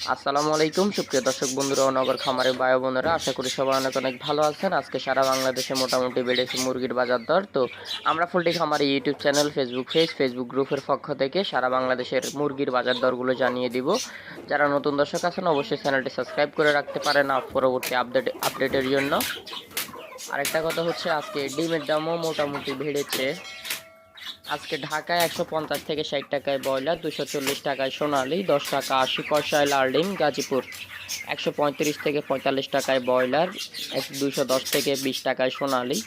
আসসালামু আলাইকুম সুপ্রিয় দর্শক বন্ধুরা ও নগর খামারের ভাই বোনেরা, আশা করি সবাই অনেক ভালো আছেন। আজকে সারা বাংলাদেশে মোটামুটি বেড়েছে মুরগির বাজার দর। তো আমরা পোল্ট্রি খামারি ইউটিউব চ্যানেল, ফেসবুক গ্রুপের পক্ষ থেকে সারা বাংলাদেশের মুরগির বাজার দরগুলো জানিয়ে দিব। যারা নতুন দর্শক আছেন অবশ্যই চ্যানেলটি সাবস্ক্রাইব করে রাখতে পারেন পরবর্তী আপডেটের জন্য। আরেকটা কথা হচ্ছে, আজকে ডিমের দামও মোটামুটি বেড়েছে। আজকে ঢাকায় 150 থেকে 60 টাকায় ব্রয়লার, 240 টাকায় সোনালি, 10 টাকা 80 পয়সায় লাল ডিম। গাজীপুর 135 থেকে 45 টাকায় ব্রয়লার, 210 থেকে 20 টাকায় সোনালি,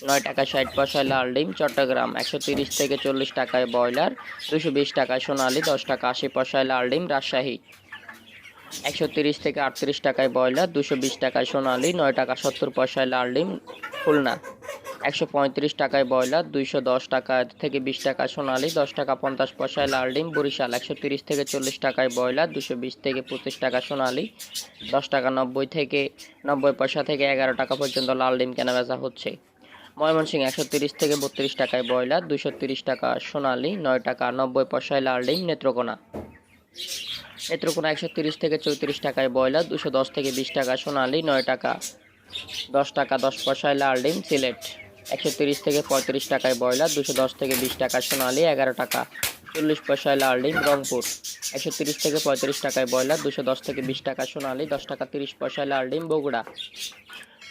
9 টাকা 60 পয়সায় লাল ডিম। চট্টগ্রাম 130 থেকে 40 টাকায় ব্রয়লার, 220 টাকায় সোনালি, 10 টাকা 80 পয়সায় লাল ডিম। রাজশাহী 130 থেকে 38 টাকায় ব্রয়লার, 220 টাকায় সোনালি, 9 টাকা 70 পয়সায় লাল ডিম। খুলনা 135 টাকায় ব্রয়লার, 210 টাকা থেকে 20 টাকা সোনালি, 10 টাকা 50 পয়সায় লাল ডিম। বরিশাল 130 থেকে 40 টাকায় ব্রয়লার, 220 থেকে 25 টাকা সোনালি, 10 টাকা 90 পয়সা থেকে 11 টাকা পর্যন্ত লাল ডিম কেনাবেচা হচ্ছে। ময়মনসিংহ 130 থেকে 32 টাকায় ব্রয়লার, 230 টাকা সোনালি, 9 টাকা 90 পয়সায় লাল ডিম। নেত্রকোনা 130 থেকে 34 টাকায় ব্রয়লার, 210 থেকে 20 টাকা সোনালি, 9 টাকা 10 টাকা 10 পয়সায় লাল ডিম। সিলেট 130 থেকে 35 টাকায় ব্রয়লার, 210 থেকে 20 টাকা সোনালি, 11 টাকা 40 পয়সায় লাল ডিম। রংপুর 130 থেকে 35 টাকায় ব্রয়লার, 210 থেকে 20 টাকা সোনালি, 10 টাকা 30 পয়সায় লাল ডিম। বগুড়া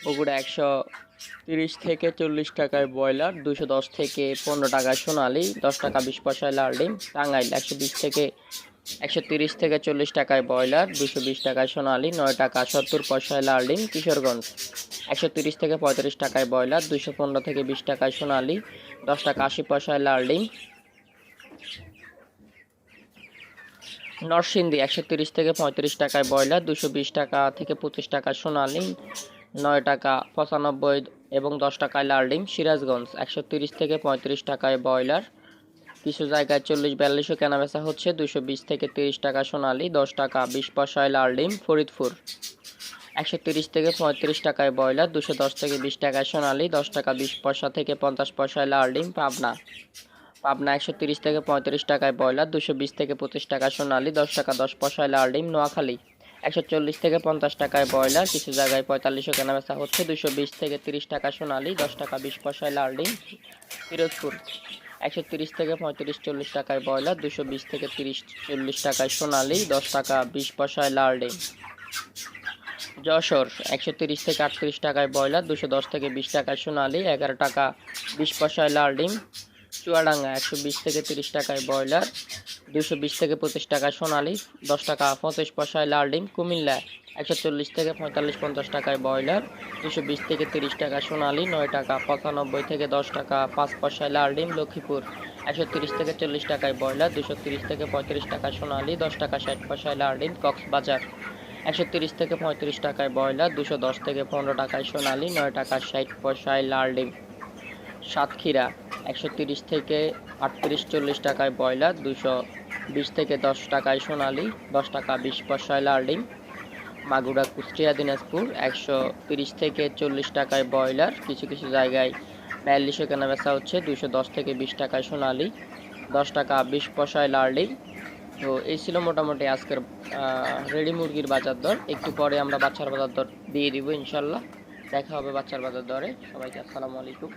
130 থেকে 40 টাকায় ব্রয়লার, 210 থেকে 15 টাকায় সোনালি, 10 টাকা 20 পয়সায় লাল ডিম। টাঙ্গাইল 130 থেকে 40 টাকায় ব্রয়লার, 220 টাকায় সোনালি, 9 টাকা 70 পয়সায় লাল ডিম। কিশোরগঞ্জ 130 থেকে 35 টাকায় ব্রয়লার, 215 থেকে 20 টাকায় সোনালি, 10 টাকা 80 পয়সায় লাল ডিম। নরসিংদী 130 থেকে 35 টাকায় ব্রয়লার, 220 টাকা থেকে 25 টাকা সোনালি, 9 টাকা 95 এবং 10 টাকায় লাল ডিম। সিরাজগঞ্জ 130 থেকে 35 টাকায় ব্রয়লার, কিছু জায়গায় 40-42 কেনাবেচা হচ্ছে, 220 থেকে 30 টাকা সোনালি, 10 টাকা 20 পয়সায় লাল ডিম। ফরিদপুর 130 থেকে 35 টাকায় ব্রয়লার, 210 থেকে 20 টাকায় সোনালি, 10 টাকা 20 পয়সা থেকে 50 পয়সায় লাল ডিম। পাবনা 130 থেকে 35 টাকায় ব্রয়লার, 220 থেকে 25 টাকা সোনালি, 10 টাকা 10 পয়সায় লাল ডিম। নোয়াখালী 140 থেকে 50 টাকায় ব্রয়লার, কিছু জায়গায় 45 কেনাবেচা হচ্ছে, 220 থেকে 30 টাকা সোনালি, 10 টাকা 20 পয়সায় লাল ডিম। পিরোজপুর 130 থেকে 35-40 টাকায় ব্রয়লার, 220 থেকে 30-40 টাকায় সোনালি, 10 টাকা 20 পয়সায় লাল ডিম। যশোর 130 থেকে 38 টাকায় ব্রয়লার, 210 থেকে 20 টাকায় সোনালি, 11 টাকা 20 পয়সায় লাল ডিম। চুয়াডাঙ্গা 120 থেকে 30 টাকায় ব্রয়লার, 220 থেকে 25 টাকায় সোনালি, 10 টাকা 25 পয়সায় লাল ডিম। কুমিল্লা 140 থেকে 45-50 টাকায় ব্রয়লার, 220 থেকে 30 টাকা সোনালি, 9 টাকা 95 থেকে 10 টাকা 5 পয়সায় লাল ডিম। লক্ষ্মীপুর 130 থেকে 40 টাকায় ব্রয়লার, 230 থেকে 35 টাকা সোনালি, 10 টাকা 60 পয়সায় লাল ডিম। কক্সবাজার 130 থেকে 35 টাকায় ব্রয়লার, 210 থেকে 15 টাকায় সোনালি, 9 টাকা 60 পয়সায় লাল ডিম। সাতক্ষীরা 130 থেকে 38-40 টাকায় ব্রয়লার, 220 থেকে 10 টাকায় সোনালি, 10 টাকা 20 পয়সায় লাল ডিম। মাগুরা কুষ্টিয়া দিনাজপুর 130 থেকে 40 টাকায় ব্রয়লার, কিছু জায়গায় 42 কেনাবেচা হচ্ছে, 210 থেকে 20 টাকায় সোনালি, 10 টাকা 20 পয়সায় লাল ডিম। তো এই ছিল মোটামুটি আজকের রেডি মুরগির বাজার দর। একটু পরে আমরা বাচ্চার বাজার দর দিয়ে দিব ইনশাল্লাহ। দেখা হবে বাচ্চার বাজার দরে। সবাইকে আসসালামু আলাইকুম।